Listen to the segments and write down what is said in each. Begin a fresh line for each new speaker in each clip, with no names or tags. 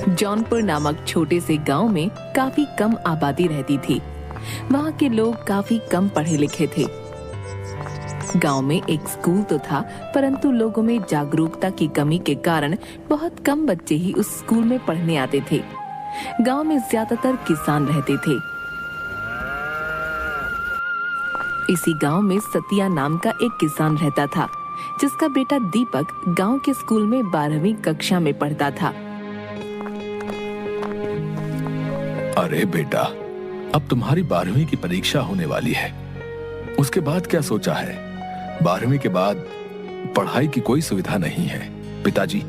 जौनपुर नामक छोटे से गांव में काफी कम आबादी रहती थी। वहां के लोग काफी कम पढ़े लिखे थे। गांव में एक स्कूल तो था, परंतु लोगों में जागरूकता की कमी के कारण बहुत कम बच्चे ही उस स्कूल में पढ़ने आते थे। गांव में ज्यादातर किसान रहते थे। इसी गांव में सतिया नाम का एक किसान रहता था, जिसका बेटा दीपक गांव के स्कूल में 12वीं कक्षा में पढ़ता था।
अरे बेटा, अब तुम्हारी 12वीं की परीक्षा होने वाली है। उसके बाद क्या सोचा है? 12वीं के बाद पढ़ाई की कोई सुविधा नहीं है। पिताजी,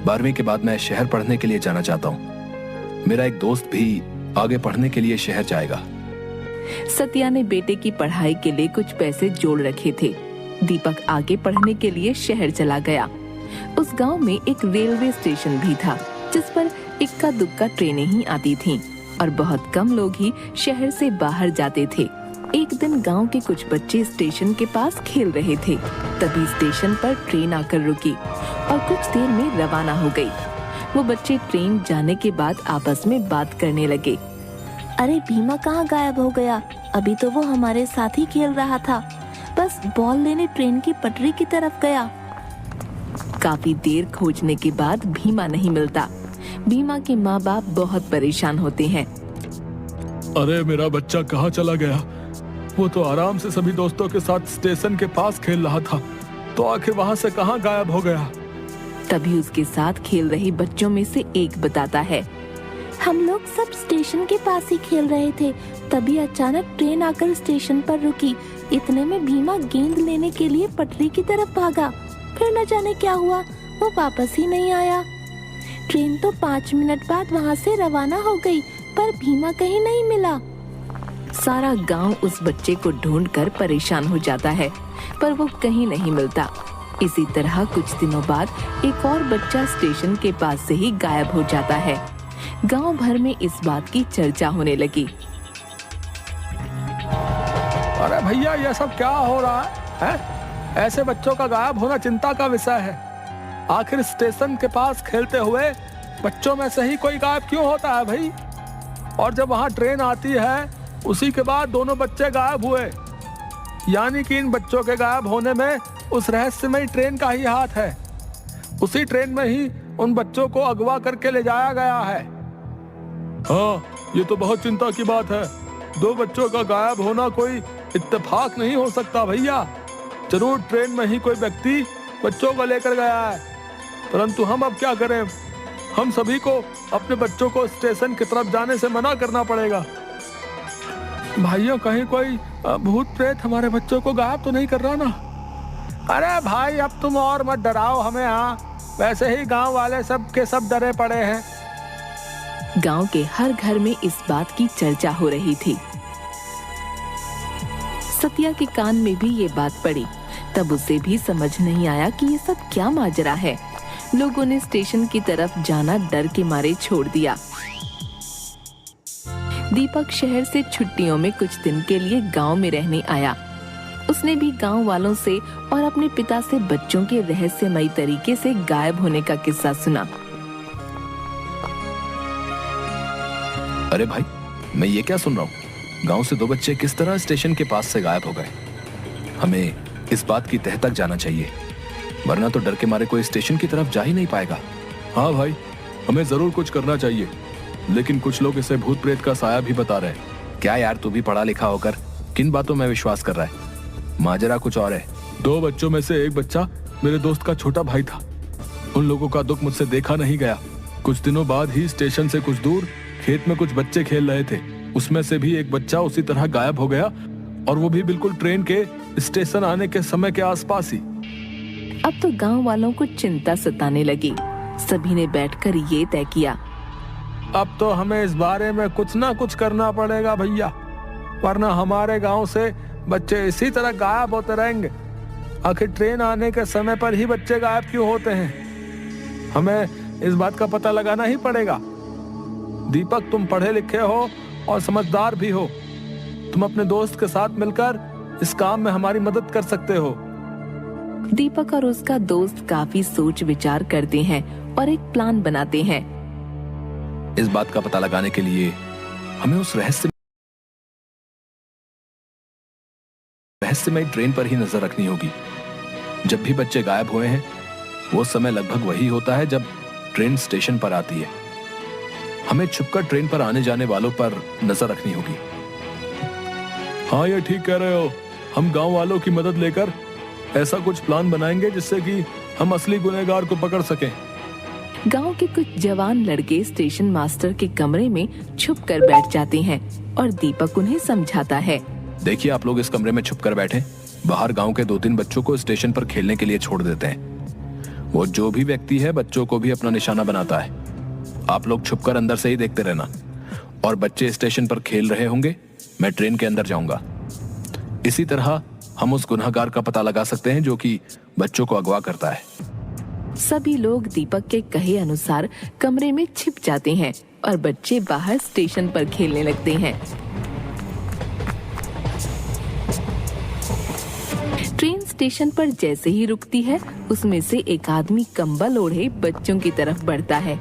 12वीं के बाद मैं शहर पढ़ने के लिए जाना चाहता हूँ। मेरा एक दोस्त भी आगे पढ़ने के लिए शहर जाएगा।
सतिया ने बेटे की पढ़ाई के लिए कुछ पैसे जोड़ रखे थे। दीपक आगे पढ़ने के लिए शहर चला गया। उस गांव में एक रेलवे स्टेशन भी था, जिस पर इक्का दुक्का ट्रेनें ही आती थीं और बहुत कम लोग ही शहर से बाहर जाते थे। एक दिन गांव के कुछ बच्चे स्टेशन के पास खेल रहे थे। तभी स्टेशन पर ट्रेन आकर रुकी और कुछ देर में रवाना हो गई। वो बच्चे ट्रेन जाने के बाद आपस में बात करने लगे।
अरे भीमा कहाँ गायब हो गया? अभी तो वो हमारे साथ ही खेल रहा था, बस बॉल लेने ट्रेन की पटरी की तरफ गया।
काफी देर खोजने के बाद भीमा नहीं मिलता। भीमा के माँ बाप बहुत परेशान होते हैं।
अरे मेरा बच्चा कहाँ चला गया? वो तो आराम से सभी दोस्तों के साथ स्टेशन के पास खेल रहा था, तो आखिर वहाँ से कहाँ गायब हो गया?
तभी उसके साथ खेल रहे बच्चों में से एक बताता है,
हम लोग सब स्टेशन के पास ही खेल रहे थे, तभी अचानक ट्रेन आकर स्टेशन पर रुकी। इतने में भीमा गेंद लेने के लिए पटरी की तरफ भागा, फिर न जाने क्या हुआ, वो वापस ही नहीं आया। ट्रेन तो 5 मिनट बाद वहाँ से रवाना हो गई, पर भीमा कहीं नहीं मिला।
सारा गांव उस बच्चे को ढूंढकर परेशान हो जाता है, पर वो कहीं नहीं मिलता। इसी तरह कुछ दिनों बाद एक और बच्चा स्टेशन के पास से ही गायब हो जाता है। गांव भर में इस बात की चर्चा होने लगी।
अरे भैया, ये सब क्या हो रहा है? ऐसे बच्चों का गायब होना चिंता का विषय है। आखिर स्टेशन के पास खेलते हुए बच्चों में से ही कोई गायब क्यों होता है भाई? और जब वहाँ ट्रेन आती है, उसी के बाद दोनों बच्चे गायब हुए, यानी कि इन बच्चों के गायब होने में उस रहस्यमयी ट्रेन का ही हाथ है। उसी ट्रेन में ही उन बच्चों को अगवा करके ले जाया गया है।
हाँ, ये तो बहुत चिंता की बात है। 2 बच्चों का गायब होना कोई इत्तेफाक नहीं हो सकता भैया। जरूर ट्रेन में ही कोई व्यक्ति बच्चों को लेकर गया है, परंतु हम अब क्या करें? हम सभी को अपने बच्चों को स्टेशन की तरफ जाने से मना करना पड़ेगा।
भाइयों, कहीं कोई भूत प्रेत हमारे बच्चों को गायब तो नहीं कर रहा ना? अरे भाई, अब तुम और मत डराओ हमें। हाँ, वैसे ही गांव वाले सब के सब डरे पड़े हैं।
गांव के हर घर में इस बात की चर्चा हो रही थी। सतिया के कान में भी ये बात पड़ी। तब उसे भी समझ नहीं आया कि ये सब क्या माजरा है। लोगों ने स्टेशन की तरफ जाना डर के मारे छोड़ दिया। दीपक शहर से छुट्टियों में कुछ दिन के लिए गांव में रहने आया। उसने भी गांव वालों से और अपने पिता से बच्चों के रहस्यमयी तरीके से गायब होने का किस्सा सुना।
अरे भाई, मैं ये क्या सुन रहा हूँ? गांव से 2 बच्चे किस तरह स्टेशन के पास से गायब हो गए? हमें इस बात की तह तक जाना चाहिए, वरना तो डर के मारे कोई स्टेशन की तरफ जा ही नहीं पाएगा। हाँ भाई, हमें जरूर कुछ करना चाहिए, लेकिन कुछ लोग इसे भूत प्रेत का साया भी बता रहे हैं। क्या यार, तू भी पढ़ा लिखा होकर किन बातों में विश्वास कर रहा है? माजरा कुछ और है।
2 बच्चों में से एक बच्चा मेरे दोस्त का छोटा भाई था। उन लोगों का दुख मुझसे देखा नहीं गया। कुछ दिनों बाद ही स्टेशन से कुछ दूर खेत में कुछ बच्चे खेल रहे थे। उसमें से भी एक बच्चा उसी तरह गायब हो गया, और वो भी बिल्कुल ट्रेन के स्टेशन आने के समय के आसपास ही।
अब तो गांव वालों को चिंता सताने लगी। सभी ने बैठकर ये तय किया,
अब तो हमें इस बारे में कुछ ना कुछ करना पड़ेगा भैया, वरना हमारे गांव से बच्चे इसी तरह गायब होते रहेंगे। आखिर ट्रेन आने के समय पर ही बच्चे गायब क्यों होते हैं? हमें इस बात का पता लगाना ही पड़ेगा। दीपक, तुम पढ़े लिखे हो और समझदार भी हो। तुम अपने दोस्त के साथ मिलकर इस काम में हमारी मदद कर सकते हो।
दीपक और उसका दोस्त काफी सोच विचार करते हैं और एक प्लान बनाते हैं।
इस बात का पता लगाने के लिए हमें उस रहस्यमय ट्रेन पर ही नजर रखनी होगी। जब भी बच्चे गायब हुए हैं वो समय लगभग वही होता है जब ट्रेन स्टेशन पर आती है। हमें छुपकर ट्रेन पर आने जाने वालों पर नजर रखनी होगी।
हाँ, ये ठीक कह रहे हो। हम गांव वालों की मदद लेकर ऐसा कुछ प्लान बनाएंगे जिससे कि हम असली गुनहगार को पकड़ सकें।
गांव के कुछ जवान लड़के स्टेशन मास्टर के कमरे में छुपकर बैठ जाते हैं और दीपक उन्हें समझाता है।
देखिए, आप लोग इस कमरे में छुपकर बैठे, बाहर गांव के 2-3 बच्चों को स्टेशन पर खेलने के लिए छोड़ देते हैं। वो जो भी व्यक्ति है बच्चों को भी अपना निशाना बनाता है। आप लोग छुपकर अंदर से ही देखते रहना, और बच्चे स्टेशन पर खेल रहे होंगे, मैं ट्रेन के अंदर जाऊंगा। इसी तरह हम उस गुनहगार का पता लगा सकते हैं जो कि बच्चों को अगवा करता है।
सभी लोग दीपक के कहे अनुसार कमरे में छिप जाते हैं और बच्चे बाहर स्टेशन पर खेलने लगते हैं। ट्रेन स्टेशन पर जैसे ही रुकती है उसमें से एक आदमी कंबल ओढ़े बच्चों की तरफ बढ़ता है।